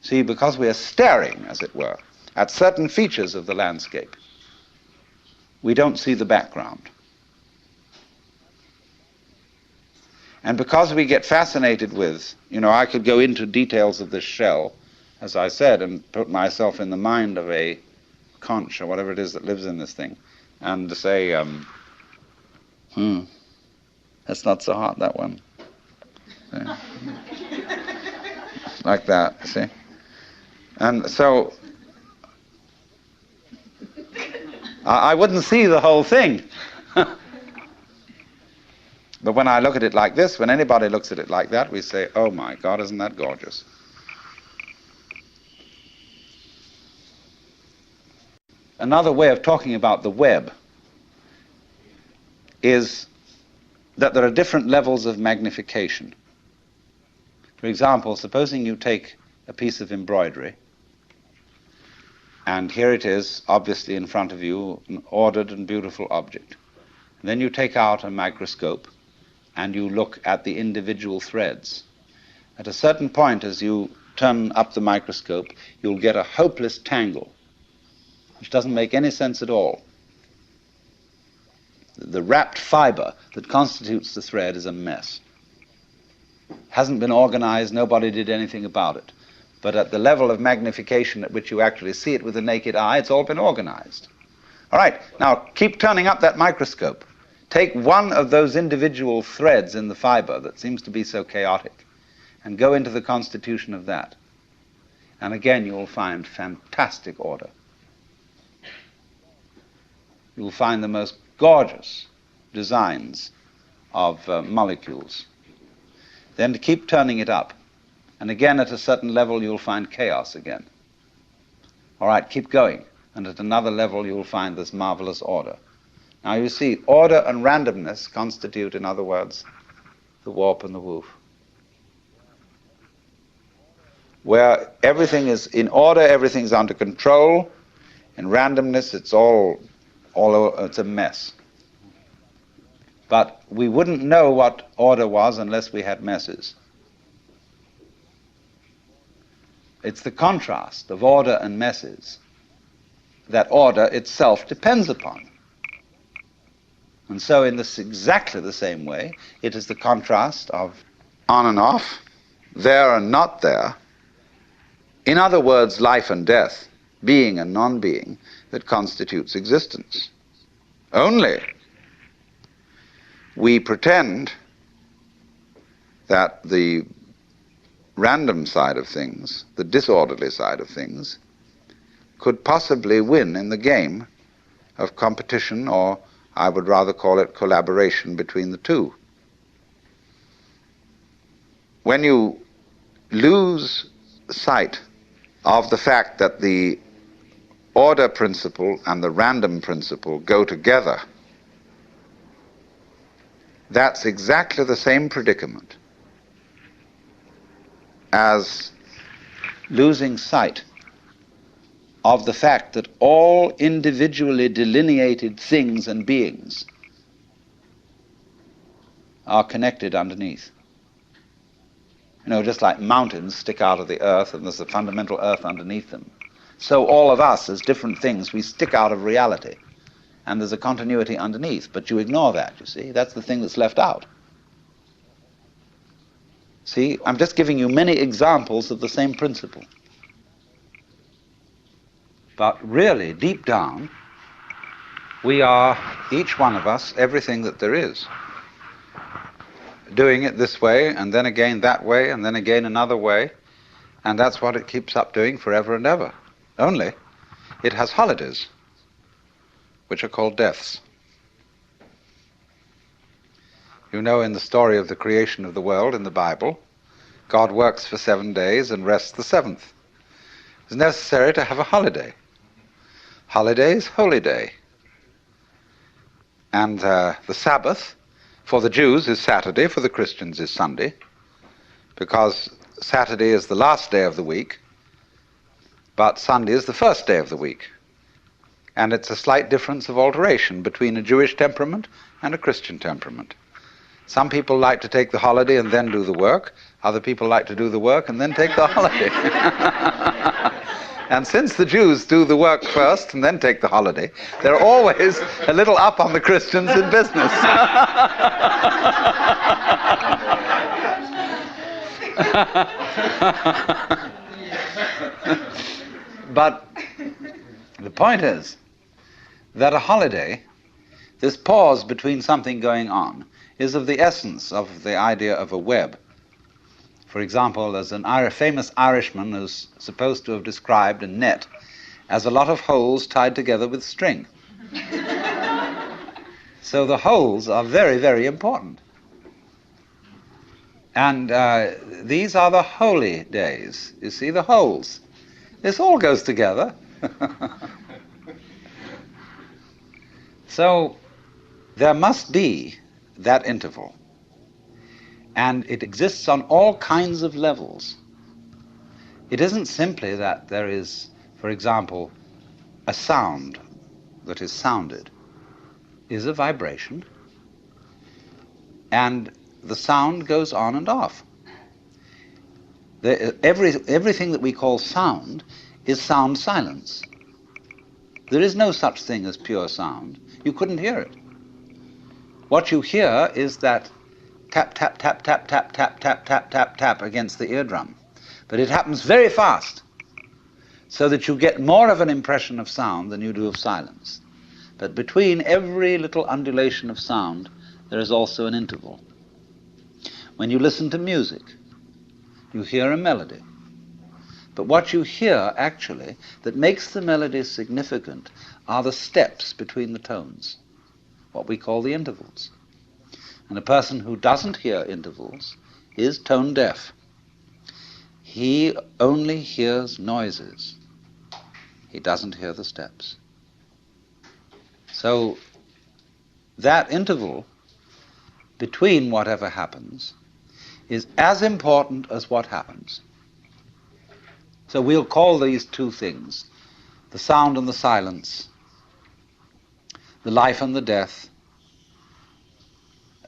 See, because we are staring, as it were, at certain features of the landscape, we don't see the background. And because we get fascinated with, I could go into details of this shell, as I said, and put myself in the mind of a conch or whatever it is that lives in this thing, and to say, that's not so hot, that one. Like that, see? And so I wouldn't see the whole thing. But when I look at it like this, when anybody looks at it like that, we say, oh my God, isn't that gorgeous? Another way of talking about the web is that there are different levels of magnification. For example, supposing you take a piece of embroidery, and here it is, obviously in front of you, an ordered and beautiful object. And then you take out a microscope and you look at the individual threads. At a certain point, as you turn up the microscope, you'll get a hopeless tangle, which doesn't make any sense at all. The wrapped fiber that constitutes the thread is a mess. Hasn't been organized, nobody did anything about it. But at the level of magnification at which you actually see it with the naked eye, it's all been organized. All right, now keep turning up that microscope. Take one of those individual threads in the fiber that seems to be so chaotic and go into the constitution of that. And again, you'll find fantastic order. You'll find the most gorgeous designs of molecules. Then to keep turning it up. And again, at a certain level, you'll find chaos again. All right, keep going. And at another level, you'll find this marvelous order. Now you see, order and randomness constitute, in other words, the warp and the woof. Where everything is in order, everything's under control. In randomness, it's it's a mess. But we wouldn't know what order was unless we had messes. It's the contrast of order and messes that order itself depends upon. And so in this exactly the same way, it is the contrast of on and off, there and not there. In other words, life and death, being and non-being, that constitutes existence. Only we pretend that the random side of things, the disorderly side of things, could possibly win in the game of competition, or I would rather call it collaboration between the two. When you lose sight of the fact that the order principle and the random principle go together, that's exactly the same predicament as losing sight of the fact that all individually delineated things and beings are connected underneath. Just like mountains stick out of the earth and there's a fundamental earth underneath them. So all of us, as different things, we stick out of reality. And there's a continuity underneath, but you ignore that, you see. That's the thing that's left out. See, I'm just giving you many examples of the same principle. But really, deep down, we are, each one of us, everything that there is. Doing it this way, and then again that way, and then again another way. And that's what it keeps up doing forever and ever. Only, it has holidays, which are called deaths. You know, in the story of the creation of the world in the Bible, God works for 7 days and rests the seventh. It's necessary to have a holiday. Holiday is holy day. And the Sabbath, for the Jews, is Saturday, for the Christians is Sunday, because Saturday is the last day of the week, but Sunday is the first day of the week. And it's a slight difference of alteration between a Jewish temperament and a Christian temperament. Some people like to take the holiday and then do the work. Other people like to do the work and then take the holiday. And since the Jews do the work first and then take the holiday, they're always a little up on the Christians in business. But the point is that a holiday, this pause between something going on, is of the essence of the idea of a web. For example, there's a famous Irishman who's supposed to have described a net as a lot of holes tied together with string. So the holes are very, very important. And these are the holy days. You see, the holes. This all goes together. So there must be that interval. And it exists on all kinds of levels. It isn't simply that there is, for example, a sound that is sounded is a vibration, and the sound goes on and off. Everything that we call sound is sound silence. There is no such thing as pure sound. You couldn't hear it. What you hear is that tap, tap, tap, tap, tap, tap, tap, tap, tap, tap against the eardrum. But it happens very fast, so that you get more of an impression of sound than you do of silence. But between every little undulation of sound, there is also an interval. When you listen to music, you hear a melody. But what you hear, actually, that makes the melody significant are the steps between the tones, what we call the intervals. And a person who doesn't hear intervals is tone deaf. He only hears noises. He doesn't hear the steps. So that interval between whatever happens is as important as what happens. So we'll call these two things, the sound and the silence, the life and the death,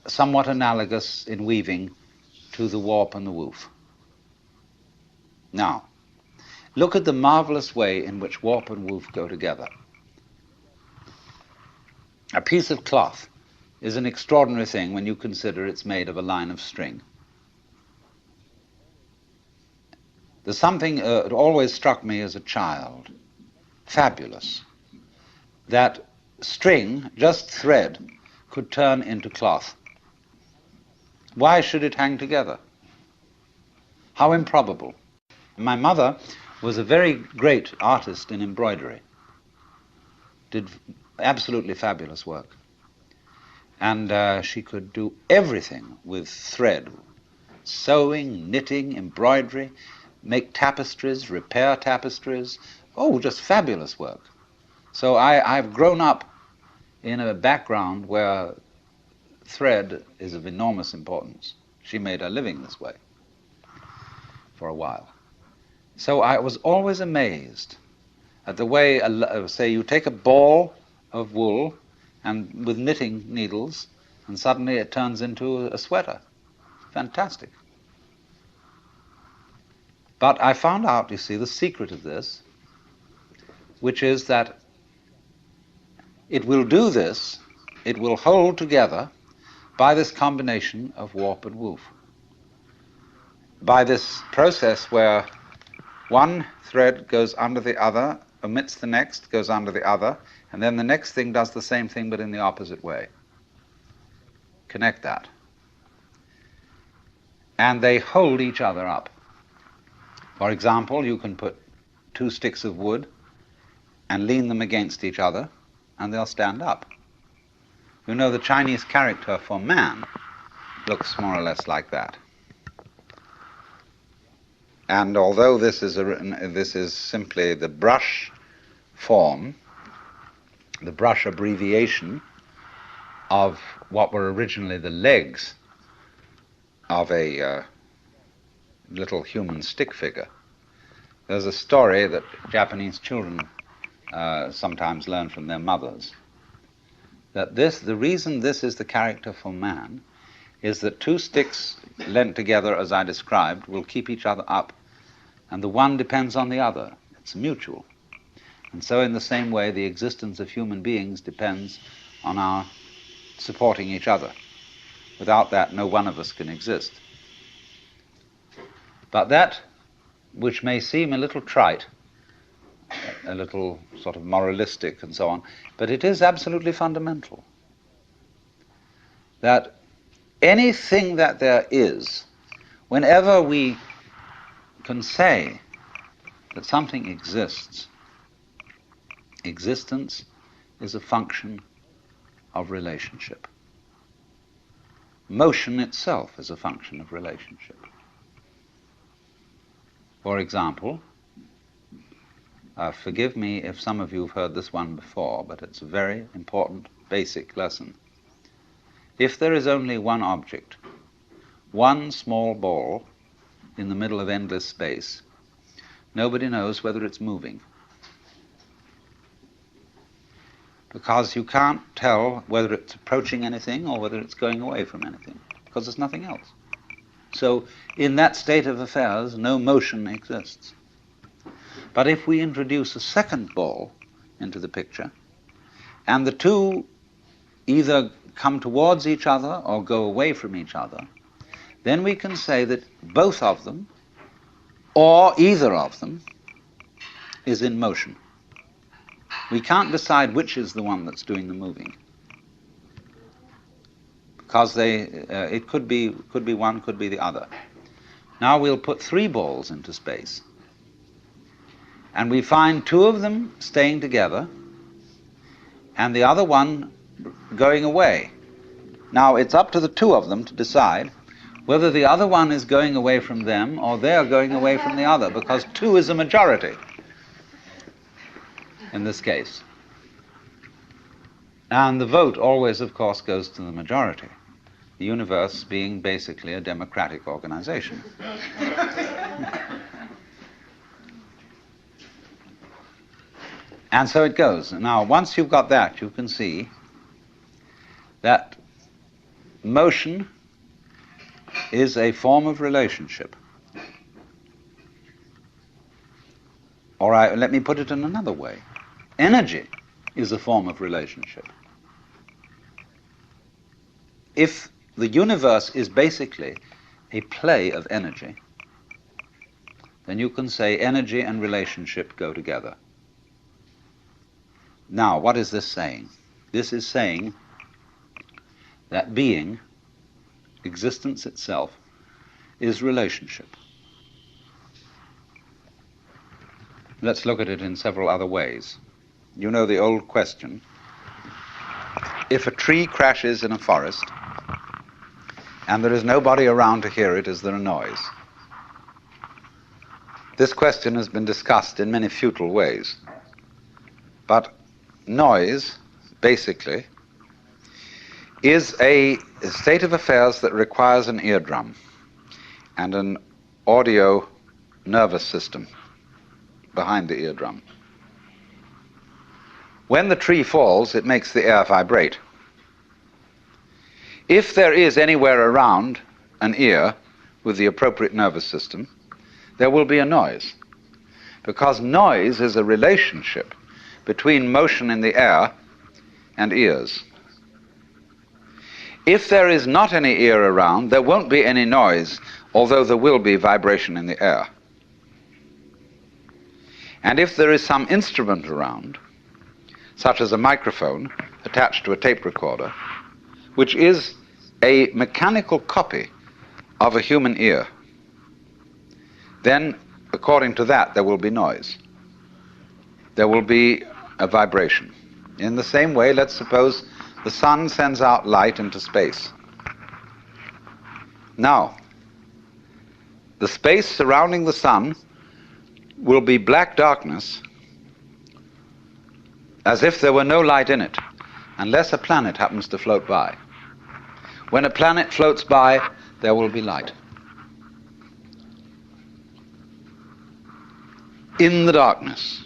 somewhat analogous in weaving to the warp and the woof. Now, look at the marvelous way in which warp and woof go together. A piece of cloth is an extraordinary thing when you consider it's made of a line of string. There's something that always struck me as a child, fabulous, that string, just thread, could turn into cloth. Why should it hang together? How improbable. My mother was a very great artist in embroidery, did absolutely fabulous work. And she could do everything with thread, sewing, knitting, embroidery, make tapestries, repair tapestries. Oh, just fabulous work. So I've grown up in a background where thread is of enormous importance. She made her living this way for a while. So I was always amazed at the way, say, you take a ball of wool and with knitting needles, and suddenly it turns into a sweater. Fantastic. But I found out, you see, the secret of this, which is that it will do this, it will hold together by this combination of warp and woof. By this process where one thread goes under the other, omits the next, goes under the other, and then the next thing does the same thing but in the opposite way. Connect that. And they hold each other up. For example, you can put two sticks of wood and lean them against each other, and they'll stand up. You know, the Chinese character for man looks more or less like that. And although this is simply the brush form, the brush abbreviation of what were originally the legs of a little human stick figure. There's a story that Japanese children sometimes learn from their mothers, that the reason this is the character for man is that two sticks lent together as I described will keep each other up, and the one depends on the other. It's mutual. And so in the same way, the existence of human beings depends on our supporting each other. Without that, no one of us can exist. But that which may seem a little trite, a little sort of moralistic and so on, but it is absolutely fundamental. That anything that there is, whenever we can say that something exists, existence is a function of relationship. Motion itself is a function of relationship. For example, forgive me if some of you have heard this one before, but it's a very important basic lesson. If there is only one object, one small ball in the middle of endless space, nobody knows whether it's moving. Because you can't tell whether it's approaching anything or whether it's going away from anything, because there's nothing else. So in that state of affairs, no motion exists. But if we introduce a second ball into the picture, and the two either come towards each other or go away from each other, then we can say that both of them, or either of them, is in motion. We can't decide which is the one that's doing the moving, because it could be one, could be the other. Now we'll put three balls into space, and we find two of them staying together and the other one going away. Now it's up to the two of them to decide whether the other one is going away from them or they're going away from the other, because two is a majority in this case. And the vote always, of course, goes to the majority, the universe being basically a democratic organization. And so it goes. Now, once you've got that, you can see that motion is a form of relationship. All right, let me put it in another way. Energy is a form of relationship. If the universe is basically a play of energy, then you can say energy and relationship go together. Now, what is this saying? This is saying that being, existence itself, is relationship. Let's look at it in several other ways. You know the old question: if a tree crashes in a forest and there is nobody around to hear it, is there a noise? This question has been discussed in many futile ways. But noise, basically, is a state of affairs that requires an eardrum and an audio nervous system behind the eardrum. When the tree falls, it makes the air vibrate. If there is anywhere around an ear with the appropriate nervous system, there will be a noise, because noise is a relationship between motion in the air and ears. If there is not any ear around, there won't be any noise, although there will be vibration in the air. And if there is some instrument around, such as a microphone attached to a tape recorder, which is a mechanical copy of a human ear, then, according to that, there will be noise. There will be a vibration. In the same way, let's suppose the sun sends out light into space. Now, the space surrounding the sun will be black darkness, as if there were no light in it, unless a planet happens to float by. When a planet floats by, there will be light. In the darkness.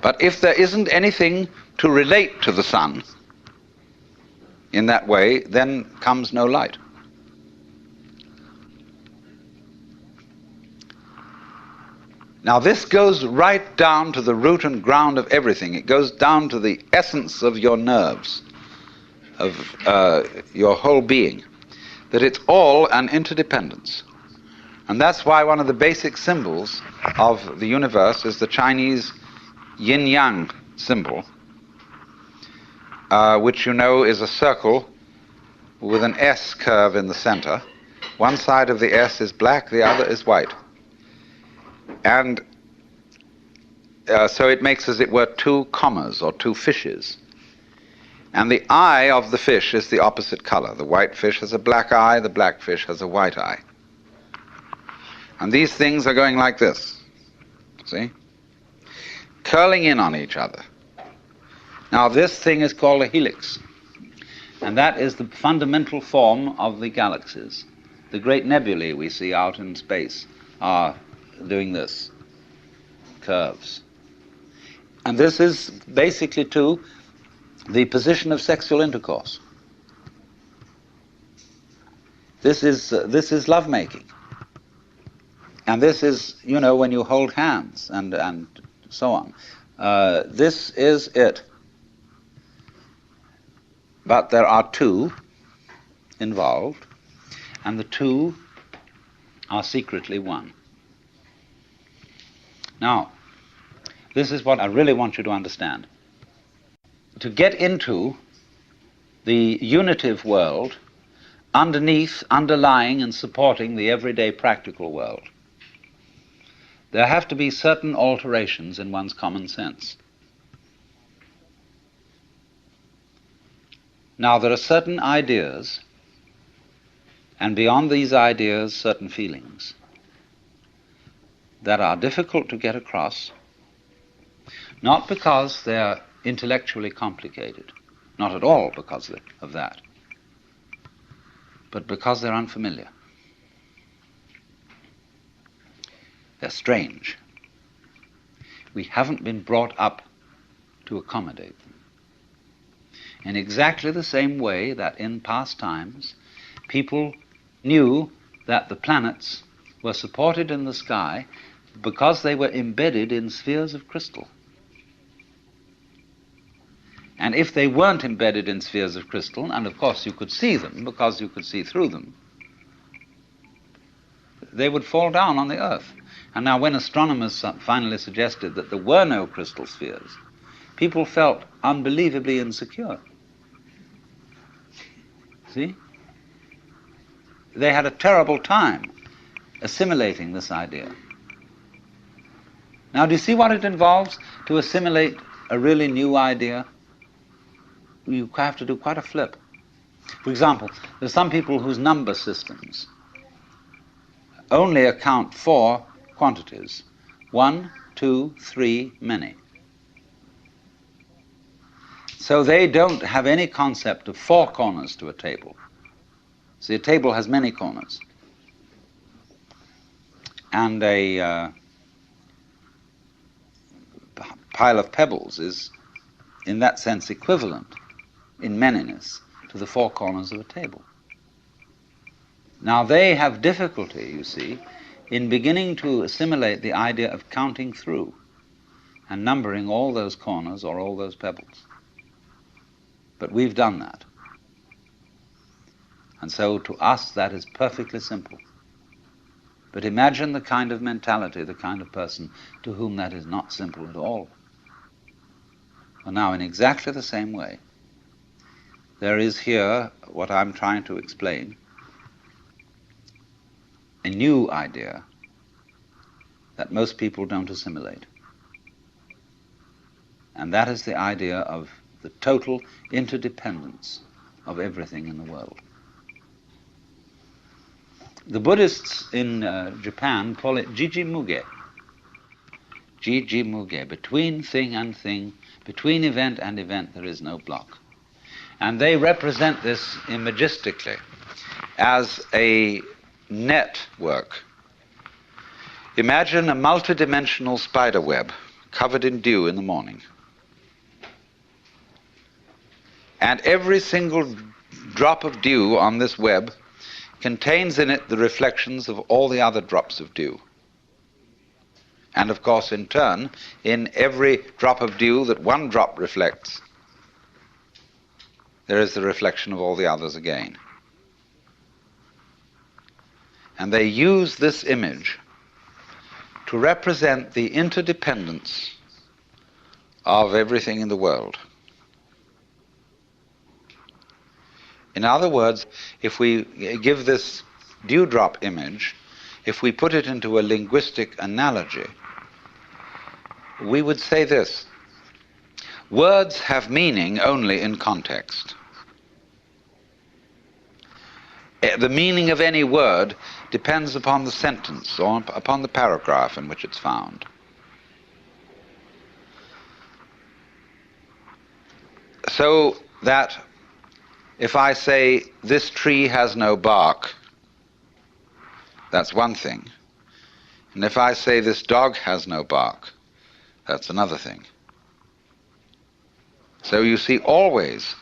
But if there isn't anything to relate to the sun in that way, then comes no light. Now this goes right down to the root and ground of everything. It goes down to the essence of your nerves, of your whole being, that it's all an interdependence. And that's why one of the basic symbols of the universe is the Chinese yin-yang symbol, which you know is a circle with an S curve in the center. One side of the S is black, the other is white. And so it makes, as it were, two commas or two fishes. And the eye of the fish is the opposite color. The white fish has a black eye, the black fish has a white eye. And these things are going like this, see? Curling in on each other. Now this thing is called a helix. And that is the fundamental form of the galaxies. The great nebulae we see out in space are doing this, curves. And this is basically, too, the position of sexual intercourse. This is lovemaking. And this is, you know, when you hold hands and so on. This is it. But there are two involved, and the two are secretly one. Now, this is what I really want you to understand. To get into the unitive world, underneath, underlying and supporting the everyday practical world, there have to be certain alterations in one's common sense. Now, there are certain ideas, and beyond these ideas, certain feelings that are difficult to get across, not because they're intellectually complicated, not at all because of that, but because they're unfamiliar. They're strange. We haven't been brought up to accommodate them. In exactly the same way that in past times, people knew that the planets were supported in the sky because they were embedded in spheres of crystal. And if they weren't embedded in spheres of crystal, and of course you could see them because you could see through them, they would fall down on the Earth. And now when astronomers finally suggested that there were no crystal spheres, people felt unbelievably insecure. See? They had a terrible time assimilating this idea. Now, do you see what it involves to assimilate a really new idea? You have to do quite a flip. For example, there are some people whose number systems only account for quantities. 1, 2, 3, many. So they don't have any concept of 4 corners to a table. See, a table has many corners. And a pile of pebbles is, in that sense, equivalent in manyness to the 4 corners of a table. Now they have difficulty, you see, in beginning to assimilate the idea of counting through and numbering all those corners or all those pebbles. But we've done that. And so to us that is perfectly simple. But imagine the kind of mentality, the kind of person to whom that is not simple at all. Well, now, in exactly the same way, there is here what I'm trying to explain, a new idea that most people don't assimilate. And that is the idea of the total interdependence of everything in the world. The Buddhists in Japan call it Jiji-muge. Jiji-muge. Between thing and thing, between event and event, there is no block. And they represent this imagistically as a network. Imagine a multidimensional spider web covered in dew in the morning. And every single drop of dew on this web contains in it the reflections of all the other drops of dew. And of course, in turn, in every drop of dew that one drop reflects, there is the reflection of all the others again. And they use this image to represent the interdependence of everything in the world. In other words, if we give this dewdrop image, if we put it into a linguistic analogy, we would say this: words have meaning only in context. The meaning of any word depends upon the sentence or upon the paragraph in which it's found. So that if I say, this tree has no bark, that's one thing. And if I say, this dog has no bark, that's another thing. So you see always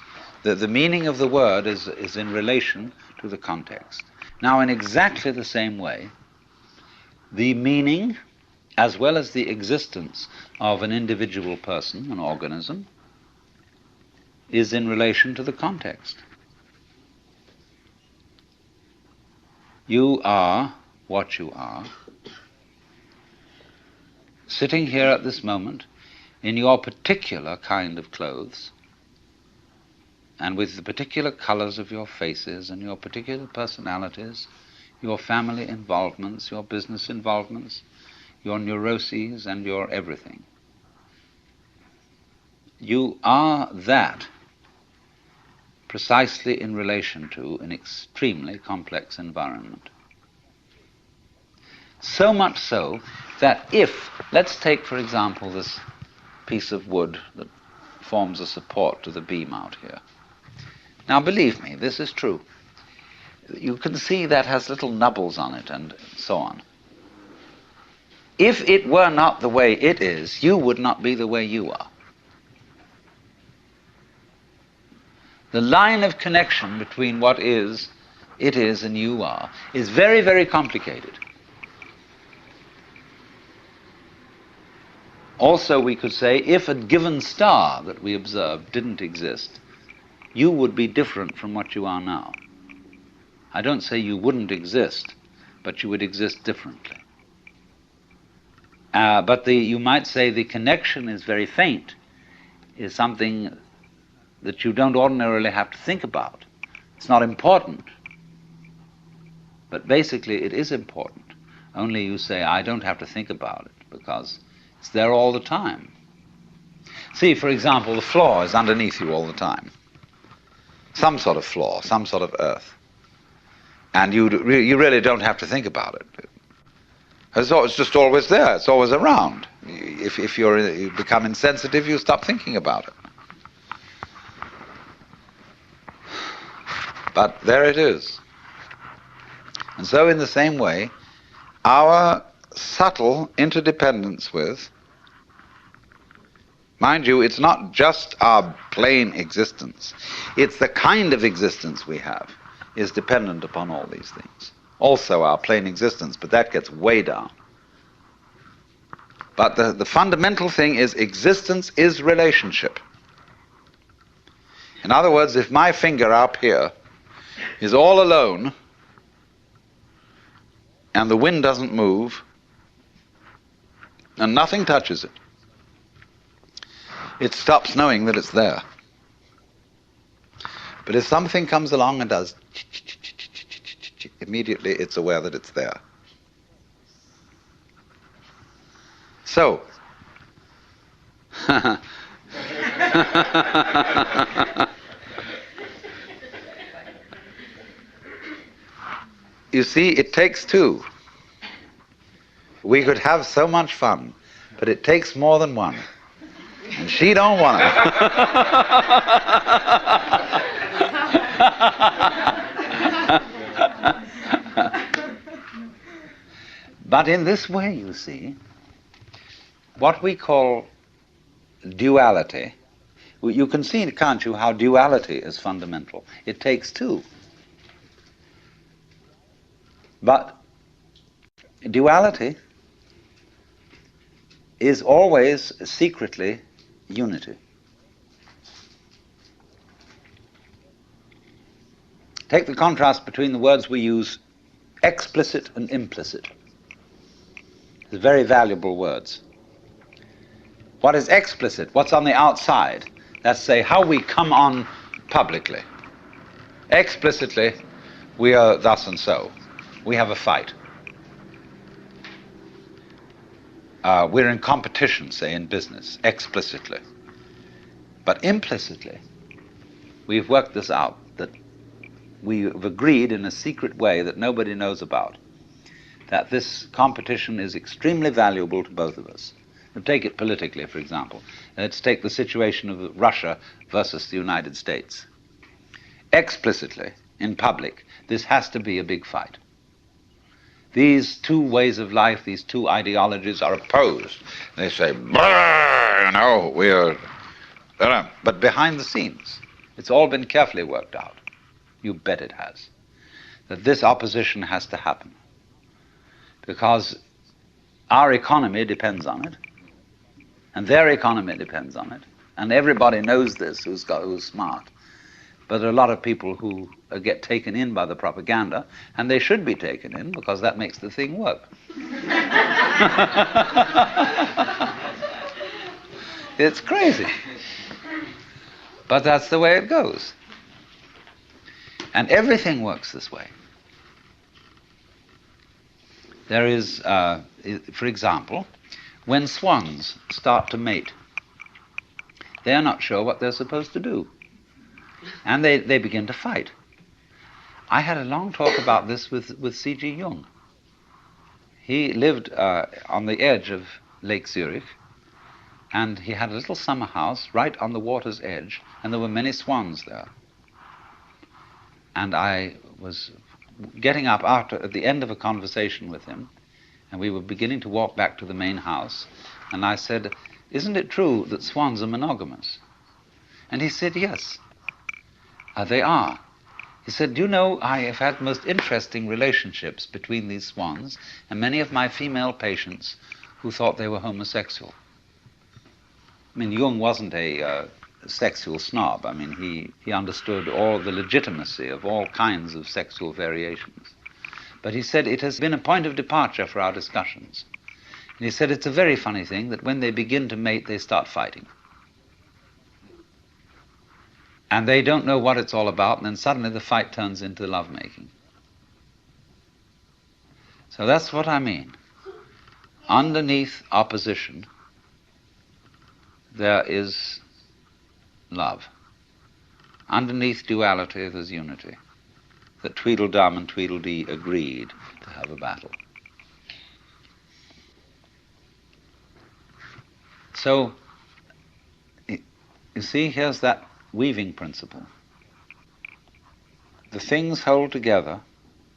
that the meaning of the word is in relation to the context. Now, in exactly the same way, the meaning as well as the existence of an individual person, an organism, is in relation to the context. You are what you are, sitting here at this moment in your particular kind of clothes, and with the particular colors of your faces and your particular personalities, your family involvements, your business involvements, your neuroses and your everything. You are that precisely in relation to an extremely complex environment. So much so that if, let's take for example this piece of wood that forms a support to the beam out here. Now believe me, this is true. You can see that has little nubbles on it and so on. If it were not the way it is, you would not be the way you are. The line of connection between what is, it is, and you are is very, very complicated. Also, we could say, if a given star that we observed didn't exist, you would be different from what you are now. I don't say you wouldn't exist, but you would exist differently. But you might say the connection is very faint, is something that you don't ordinarily have to think about. It's not important. But basically it is important. Only you say, I don't have to think about it, because it's there all the time. See, for example, the floor is underneath you all the time. Some sort of floor, some sort of earth. And you really don't have to think about it. It's just always there. It's always around. If you become insensitive, you stop thinking about it. But there it is. And so in the same way, our subtle interdependence with, mind you, it's not just our plain existence. It's the kind of existence we have is dependent upon all these things. Also our plain existence, but that gets way down. But the fundamental thing is existence is relationship. In other words, if my finger up here is all alone and the wind doesn't move and nothing touches it, it stops knowing that it's there. But if something comes along and does, immediately it's aware that it's there. So, you see, it takes two. We could have so much fun, but it takes more than one. And she don't want it. But in this way, you see, what we call duality, You can see, can't you, how duality is fundamental. It takes two. But duality is always secretly unity. Take the contrast between the words we use, explicit and implicit. They're very valuable words. What is explicit? What's on the outside? That's, say, how we come on publicly. Explicitly, we are thus and so. We have a fight. We're in competition, say, in business, explicitly. But implicitly, we've worked this out, that we've agreed in a secret way that nobody knows about, that this competition is extremely valuable to both of us. Now, take it politically, for example. Let's take the situation of Russia versus the United States. Explicitly, in public, this has to be a big fight. These two ways of life, these two ideologies are opposed. They say, we're... But behind the scenes, it's all been carefully worked out. You bet it has. That this opposition has to happen. Because our economy depends on it, and their economy depends on it, and everybody knows this who's smart. But there are a lot of people who get taken in by the propaganda, and they should be taken in because that makes the thing work. It's crazy. But that's the way it goes. And everything works this way. There is, for example, when swans start to mate, they're not sure what they're supposed to do. And they begin to fight. I had a long talk about this with C.G. Jung. He lived on the edge of Lake Zurich, and he had a little summer house right on the water's edge, and there were many swans there. And I was getting up at the end of a conversation with him, and we were beginning to walk back to the main house, and I said, "Isn't it true that swans are monogamous?" And he said, "Yes, they are." He said, "Do you know, I have had most interesting relationships between these swans and many of my female patients who thought they were homosexual." I mean, Jung wasn't a sexual snob. I mean, he understood all the legitimacy of all kinds of sexual variations. But he said it has been a point of departure for our discussions. And he said it's a very funny thing that when they begin to mate, they start fighting. And they don't know what it's all about, and then suddenly the fight turns into lovemaking. So that's what I mean. Underneath opposition, there is love. Underneath duality, there's unity. That Tweedledum and Tweedledee agreed to have a battle. So, you see, here's that weaving principle. The things hold together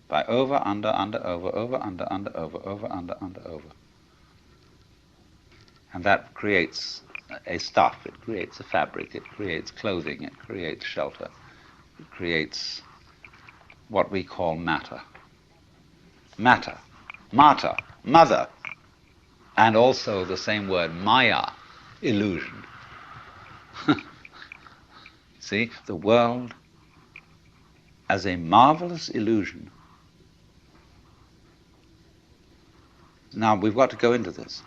by over, under, over, under, over, under, over. And that creates a stuff, it creates a fabric, it creates clothing, it creates shelter, it creates what we call matter. Matter, mata, mother, and also the same word, maya, illusion. See, the world as a marvelous illusion. Now, we've got to go into this.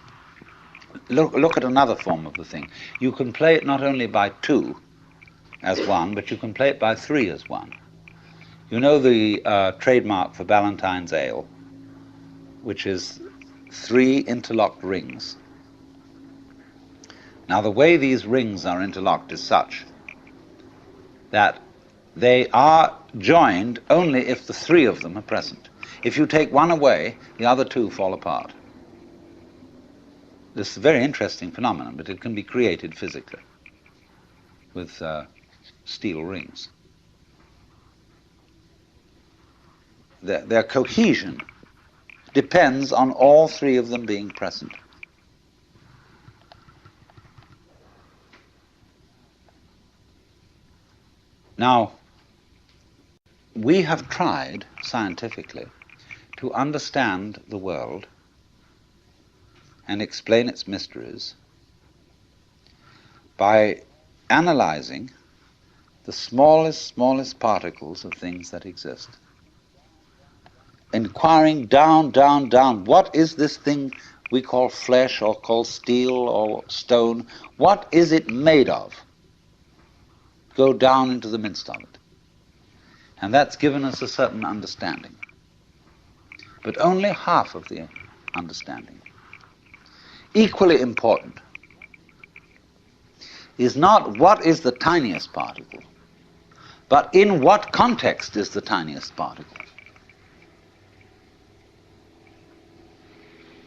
Look at another form of the thing. You can play it not only by two as one, but you can play it by three as one. You know the trademark for Ballantine's Ale, which is 3 interlocked rings. Now, the way these rings are interlocked is such that they are joined only if the 3 of them are present. If you take one away, the other 2 fall apart. This is a very interesting phenomenon, but it can be created physically with steel rings. Their cohesion depends on all 3 of them being present. Now, we have tried scientifically to understand the world and explain its mysteries by analyzing the smallest particles of things that exist. Inquiring down, what is this thing we call flesh or call steel or stone? What is it made of? Go down into the midst of it. And that's given us a certain understanding. But only half of the understanding. Equally important is not what is the tiniest particle, but in what context is the tiniest particle.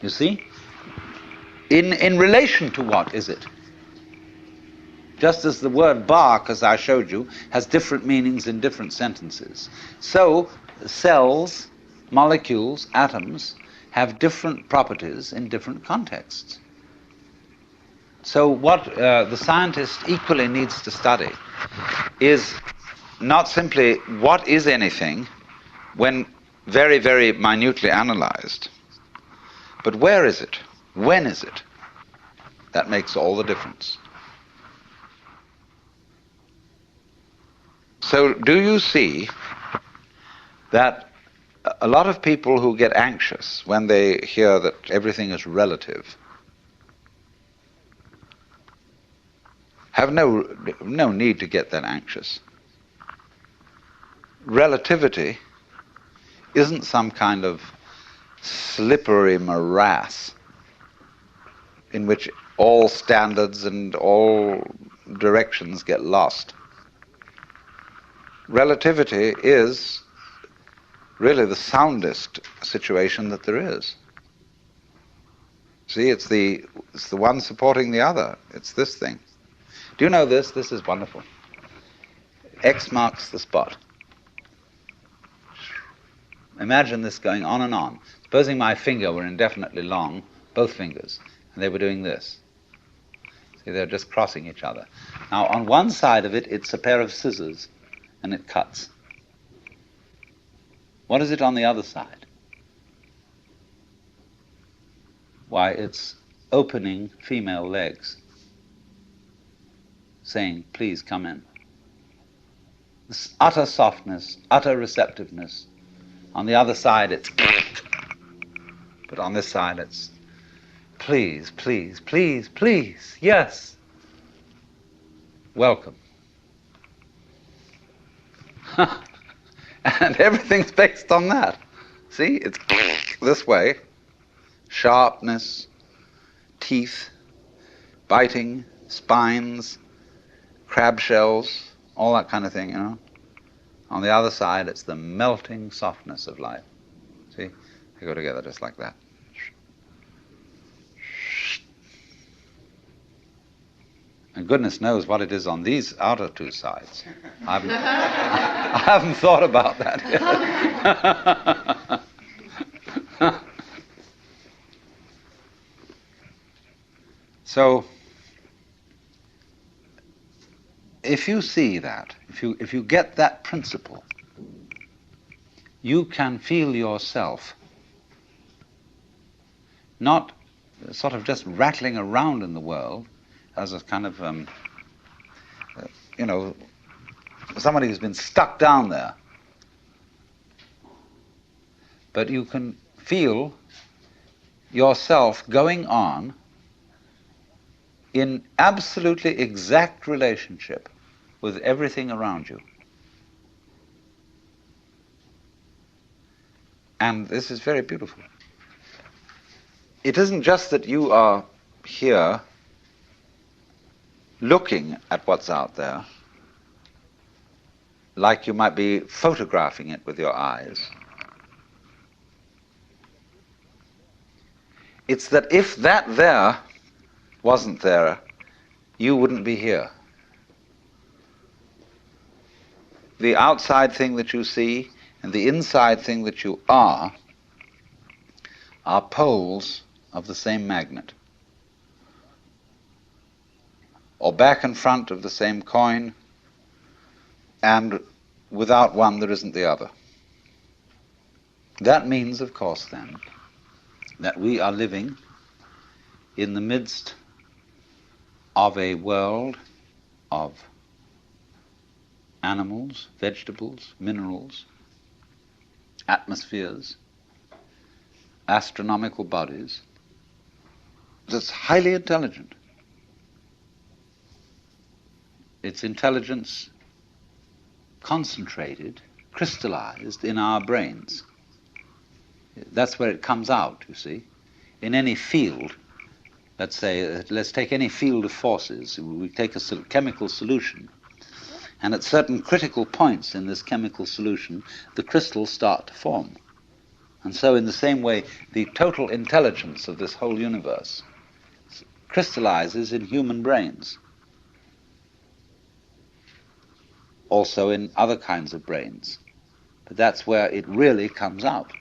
You see? In relation to what is it? Just as the word bark, as I showed you, has different meanings in different sentences, so cells, molecules, atoms have different properties in different contexts. So what the scientist equally needs to study is not simply what is anything when very, very minutely analyzed, but where is it? When is it? That makes all the difference. So do you see that a lot of people who get anxious when they hear that everything is relative have no need to get that anxious. Relativity isn't some kind of slippery morass in which all standards and all directions get lost. Relativity is really the soundest situation that there is. See, it's the one supporting the other. It's this thing. Do you know this? This is wonderful. X marks the spot. Imagine this going on and on. Supposing my finger were indefinitely long, both fingers, and they were doing this. See, they're just crossing each other. Now, on one side of it, it's a pair of scissors, and it cuts. What is it on the other side? Why, it's opening female legs, saying, please come in. This utter softness, utter receptiveness. On the other side, it's but on this side, it's please, please, please, please, yes, welcome. And everything's based on that. See, it's this way, sharpness, teeth, biting, spines, crab shells, all that kind of thing, you know. On the other side, it's the melting softness of life. See, they go together just like that. And goodness knows what it is on these outer two sides. I haven't thought about that yet. So, if you see that, if you get that principle, you can feel yourself not sort of just rattling around in the world as a kind of, somebody who's been stuck down there. But you can feel yourself going on in absolutely exact relationship with everything around you. And this is very beautiful. It isn't just that you are here looking at what's out there, like you might be photographing it with your eyes. It's that if that there wasn't there, you wouldn't be here. The outside thing that you see and the inside thing that you are poles of the same magnet, or back and front of the same coin, and without one there isn't the other. That means, of course, then, that we are living in the midst of a world of animals, vegetables, minerals, atmospheres, astronomical bodies, that's highly intelligent. Its intelligence concentrated, crystallized in our brains. That's where it comes out, you see. In any field, let's take any field of forces. We take a chemical solution, and at certain critical points in this chemical solution, the crystals start to form. And so in the same way, the total intelligence of this whole universe crystallizes in human brains. Also in other kinds of brains. But that's where it really comes out.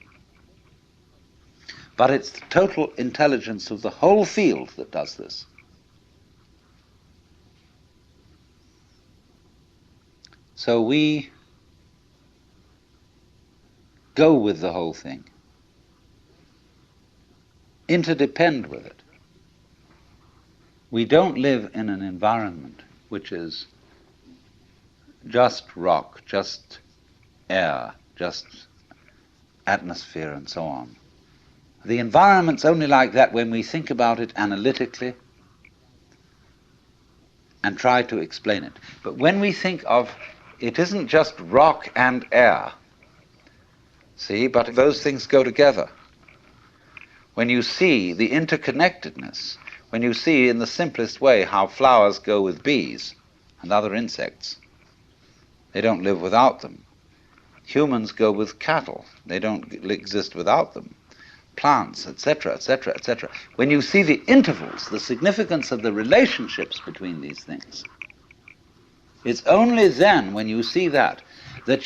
But it's the total intelligence of the whole field that does this. So we go with the whole thing, interdepend with it. We don't live in an environment which is just rock, just air, just atmosphere and so on. The environment's only like that when we think about it analytically and try to explain it. But when we think of it isn't just rock and air, see, but those things go together. When you see the interconnectedness, when you see in the simplest way how flowers go with bees and other insects, they don't live without them. Humans go with cattle, they don't exist without them. Plants, etc., etc., etc. When you see the intervals, the significance of the relationships between these things, it's only then, when you see that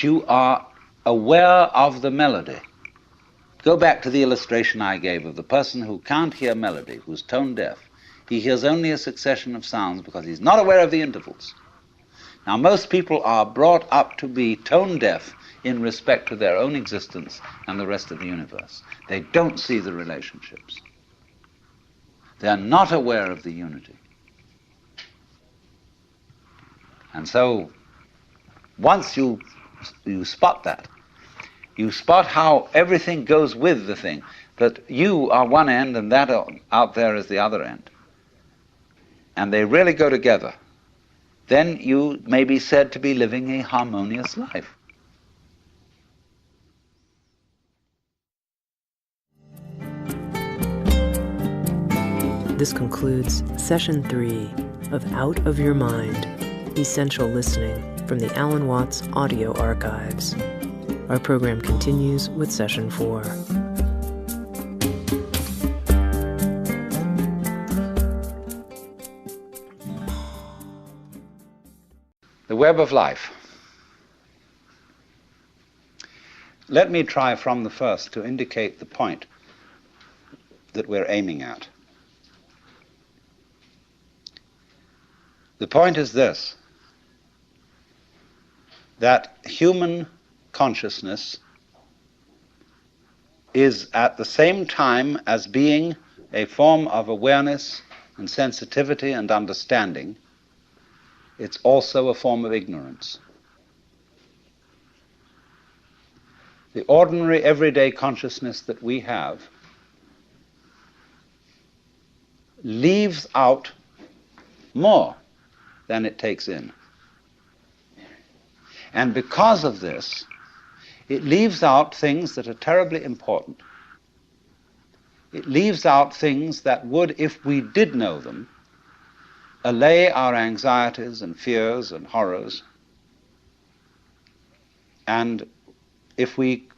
you are aware of the melody. Go back to the illustration I gave of the person who can't hear melody, who's tone deaf. He hears only a succession of sounds because he's not aware of the intervals. Now, most people are brought up to be tone deaf in respect to their own existence and the rest of the universe. They don't see the relationships. They are not aware of the unity. And so, once you spot that, you spot how everything goes with the thing, that you are one end and that out there is the other end, and they really go together, then you may be said to be living a harmonious life. This concludes Session 3 of Out of Your Mind, Essential Listening from the Alan Watts Audio Archives. Our program continues with Session 4. The web of life. Let me try from the first to indicate the point that we're aiming at. The point is this, that human consciousness is at the same time as being a form of awareness and sensitivity and understanding, it's also a form of ignorance. The ordinary, everyday consciousness that we have leaves out more than it takes in. And because of this, it leaves out things that are terribly important. It leaves out things that would, if we did know them, allay our anxieties and fears and horrors. And if we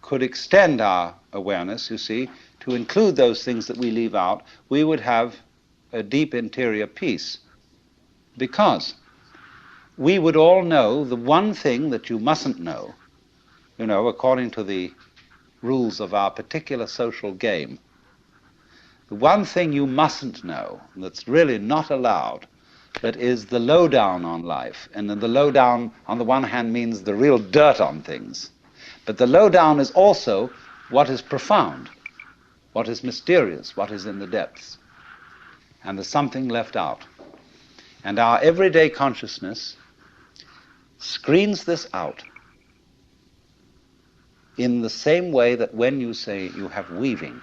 could extend our awareness, you see, to include those things that we leave out, we would have a deep interior peace. Because we would all know the one thing that you mustn't know, you know, according to the rules of our particular social game. The one thing you mustn't know, that's really not allowed, that is the lowdown on life. And the lowdown, on the one hand, means the real dirt on things. But the lowdown is also what is profound, what is mysterious, what is in the depths. And there's something left out. And our everyday consciousness screens this out in the same way that when you say you have weaving,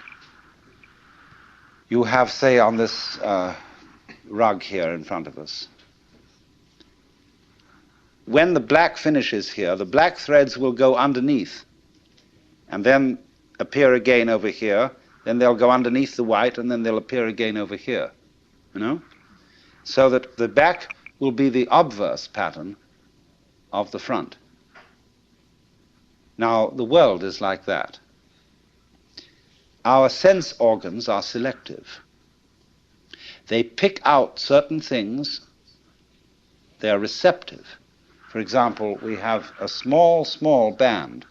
you have, say, on this rug here in front of us, when the black finishes here, the black threads will go underneath and then appear again over here, then they'll go underneath the white, and then they'll appear again over here, you know? So that the back will be the obverse pattern of the front. Now, the world is like that. Our sense organs are selective. They pick out certain things. They are receptive. For example, we have a small, small band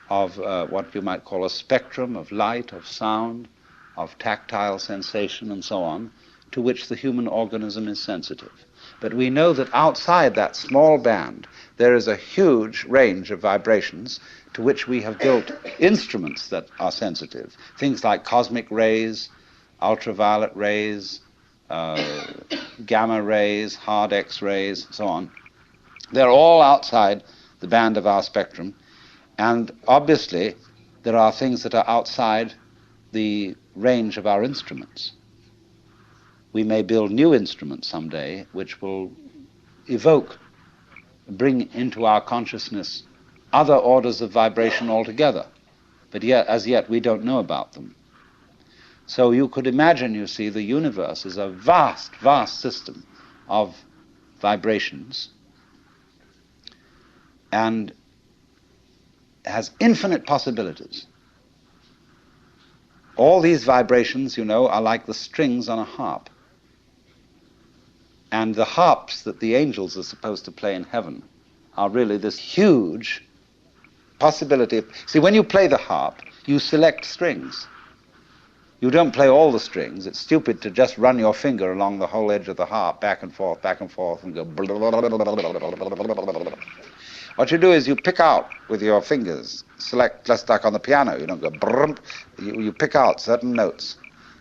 of what you might call a spectrum of light, of sound, of tactile sensation, and so on, to which the human organism is sensitive. But we know that outside that small band, there is a huge range of vibrations to which we have built instruments that are sensitive. Things like cosmic rays, ultraviolet rays, gamma rays, hard X-rays, so on. They're all outside the band of our spectrum. And obviously, there are things that are outside the range of our instruments. We may build new instruments someday which will evoke, bring into our consciousness other orders of vibration altogether. But yet, as yet, we don't know about them. So you could imagine, you see, the universe is a vast, vast system of vibrations and has infinite possibilities. All these vibrations, you know, are like the strings on a harp. And the harps that the angels are supposed to play in heaven are really this huge possibility. See, when you play the harp, you select strings. You don't play all the strings. It's stupid to just run your finger along the whole edge of the harp, back and forth, and go blah, blah, blah, blah, blah, blah, blah, blah, blah. What you do is you pick out with your fingers, select, just like on the piano, you don't go brump, you pick out certain notes,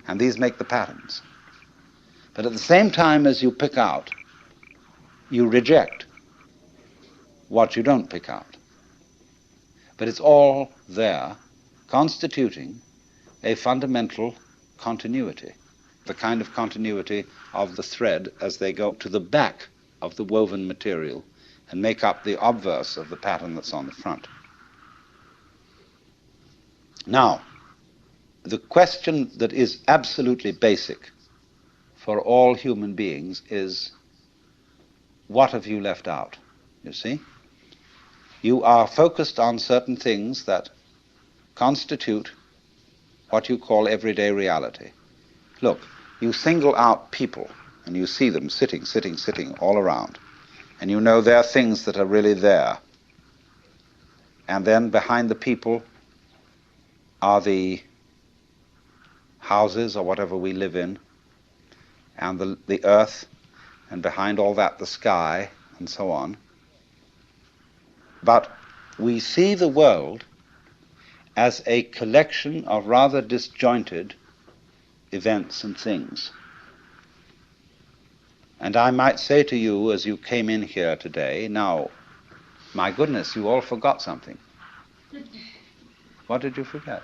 and these make the patterns. But at the same time as you pick out, you reject what you don't pick out. But it's all there, constituting a fundamental continuity, the kind of continuity of the thread as they go to the back of the woven material and make up the obverse of the pattern that's on the front. Now, the question that is absolutely basic for all human beings is, what have you left out? You see? You are focused on certain things that constitute what you call everyday reality. Look, you single out people, and you see them sitting all around. And you know there are things that are really there. And then behind the people are the houses or whatever we live in, and the earth, and behind all that the sky, and so on. But we see the world as a collection of rather disjointed events and things. And I might say to you as you came in here today, now, my goodness, you all forgot something. What did you forget?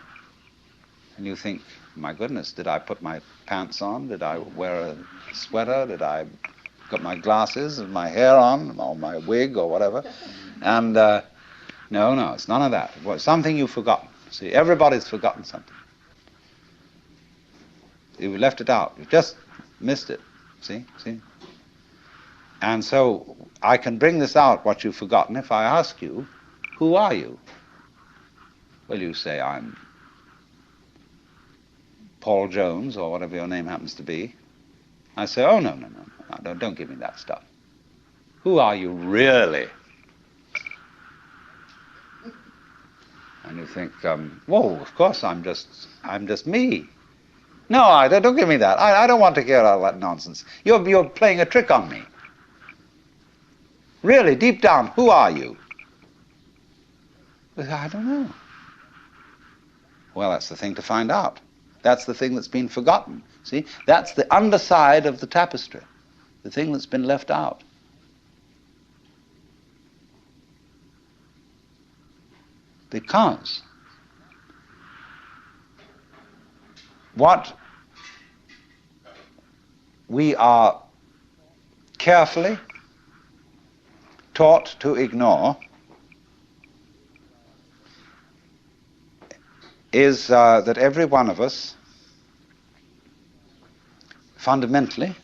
And you think, my goodness, did I put my pants on? Did I wear a sweater? Did I got my glasses and my hair on, or my wig or whatever? And no, it's none of that. It was something you've forgotten. See, everybody's forgotten something. You've left it out. You've just missed it. See? And so I can bring this out, what you've forgotten, if I ask you, who are you? Well, you say, I'm Paul Jones, or whatever your name happens to be. I say, oh, no, don't give me that stuff. Who are you really? And you think, whoa, of course I'm just me. No, don't give me that. I don't want to hear all that nonsense. You're playing a trick on me. Really, deep down, who are you? I don't know. Well, that's the thing to find out. That's the thing that's been forgotten. See, that's the underside of the tapestry, the thing that's been left out. Because what we are carefully taught to ignore is that every one of us, fundamentally,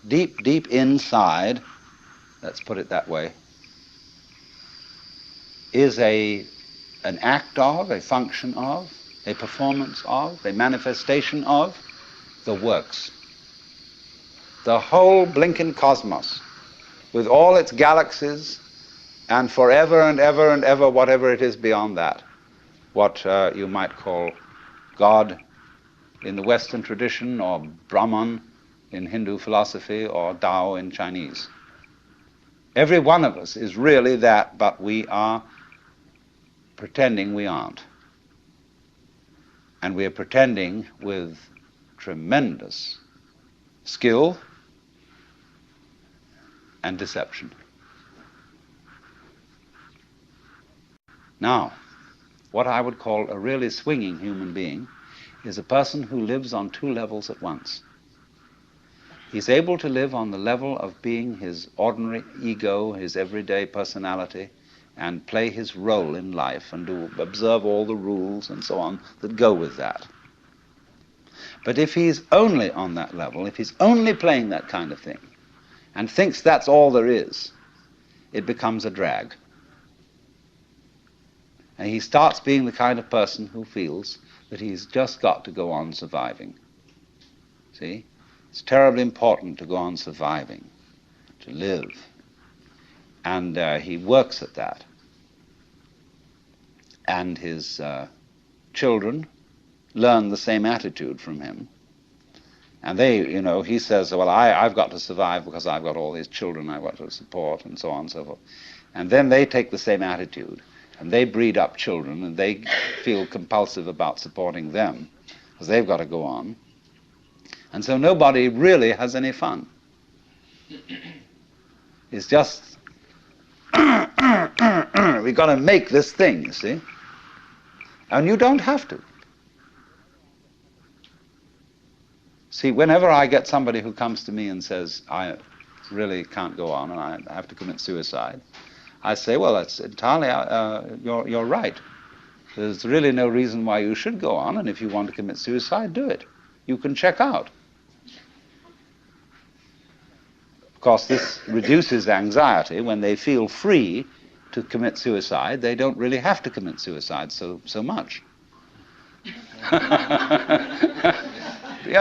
deep inside, let's put it that way, is an act of, a function of, a performance of, a manifestation of the works. The whole blinking cosmos, with all its galaxies, and forever and ever and ever, whatever it is beyond that, what you might call God in the Western tradition, or Brahman in Hindu philosophy, or Tao in Chinese. Every one of us is really that, but we are pretending we aren't. And we are pretending with tremendous skill and deception. Now, what I would call a really swinging human being is a person who lives on two levels at once. He's able to live on the level of being his ordinary ego, his everyday personality, and play his role in life and observe all the rules and so on that go with that. But if he's only on that level, if he's only playing that kind of thing, and thinks that's all there is, it becomes a drag. And he starts being the kind of person who feels that he's just got to go on surviving. See? It's terribly important to go on surviving, to live. And he works at that. And his children learn the same attitude from him. And they, he says, well, I've got to survive because I've got all these children I've got to support, and so on and so forth. And then they take the same attitude, and they breed up children, and they feel compulsive about supporting them, because they've got to go on. And so nobody really has any fun. It's just, we've got to make this thing, you see? And you don't have to. See, whenever I get somebody who comes to me and says, I really can't go on and I have to commit suicide, I say, well, that's entirely, you're right. There's really no reason why you should go on, and if you want to commit suicide, do it. You can check out. Of course, this reduces anxiety. When they feel free to commit suicide, they don't really have to commit suicide so much. You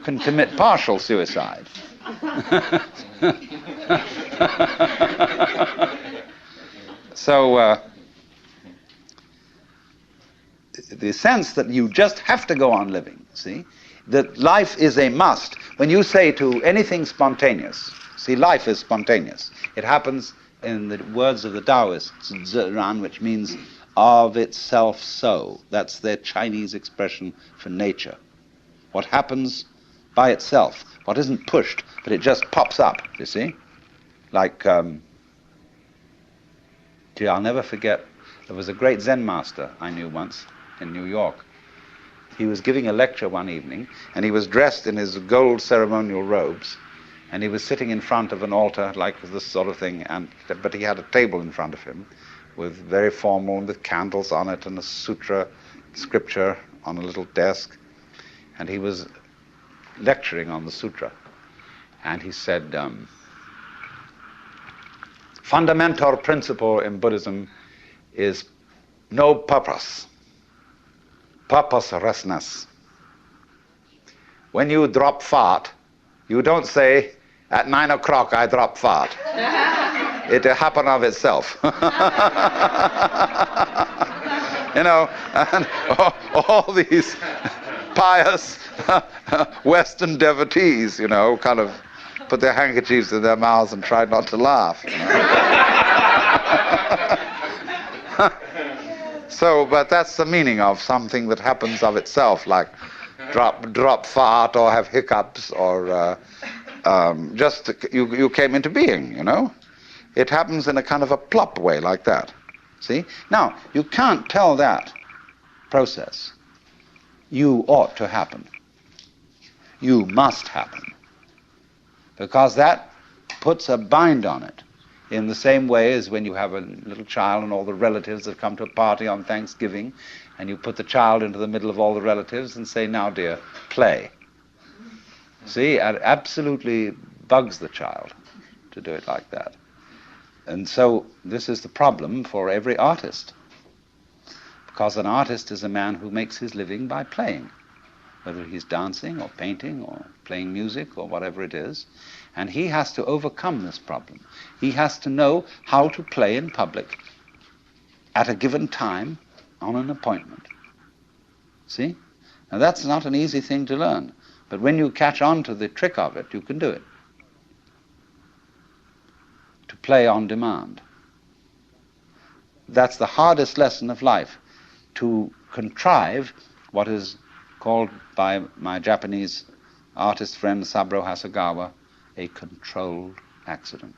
can commit partial suicide. So the sense that you just have to go on living, see, that life is a must. When you say to anything spontaneous, see, life is spontaneous. It happens, in the words of the Taoists, Zheran, which means of itself so. That's their Chinese expression for nature. What happens by itself, what isn't pushed, but it just pops up, you see? Like, I'll never forget, there was a great Zen master I knew once in New York. He was giving a lecture one evening, and he was dressed in his gold ceremonial robes, and he was sitting in front of an altar like this sort of thing, but he had a table in front of him with very formal, with candles on it, and a sutra scripture on a little desk, and he was lecturing on the sutra. And he said, fundamental principle in Buddhism is no purpose, purposelessness. When you drop fart, you don't say, at 9 o'clock I drop fart. It happened of itself. And all pious Western devotees, kind of put their handkerchiefs in their mouths and tried not to laugh. So, but that's the meaning of something that happens of itself, like drop fart or have hiccups or just you came into being, It happens in a kind of a plop way like that. See? Now, you can't tell that process, you ought to happen. You must happen. Because that puts a bind on it. In the same way as when you have a little child and all the relatives have come to a party on Thanksgiving, and you put the child into the middle of all the relatives and say, now dear, play. See, it absolutely bugs the child to do it like that. And so this is the problem for every artist. Because an artist is a man who makes his living by playing, whether he's dancing or painting or playing music or whatever it is. And he has to overcome this problem. He has to know how to play in public at a given time on an appointment. See? Now that's not an easy thing to learn. But when you catch on to the trick of it, you can do it. To play on demand. That's the hardest lesson of life. To contrive what is called by my Japanese artist friend Saburo Hasegawa a controlled accident.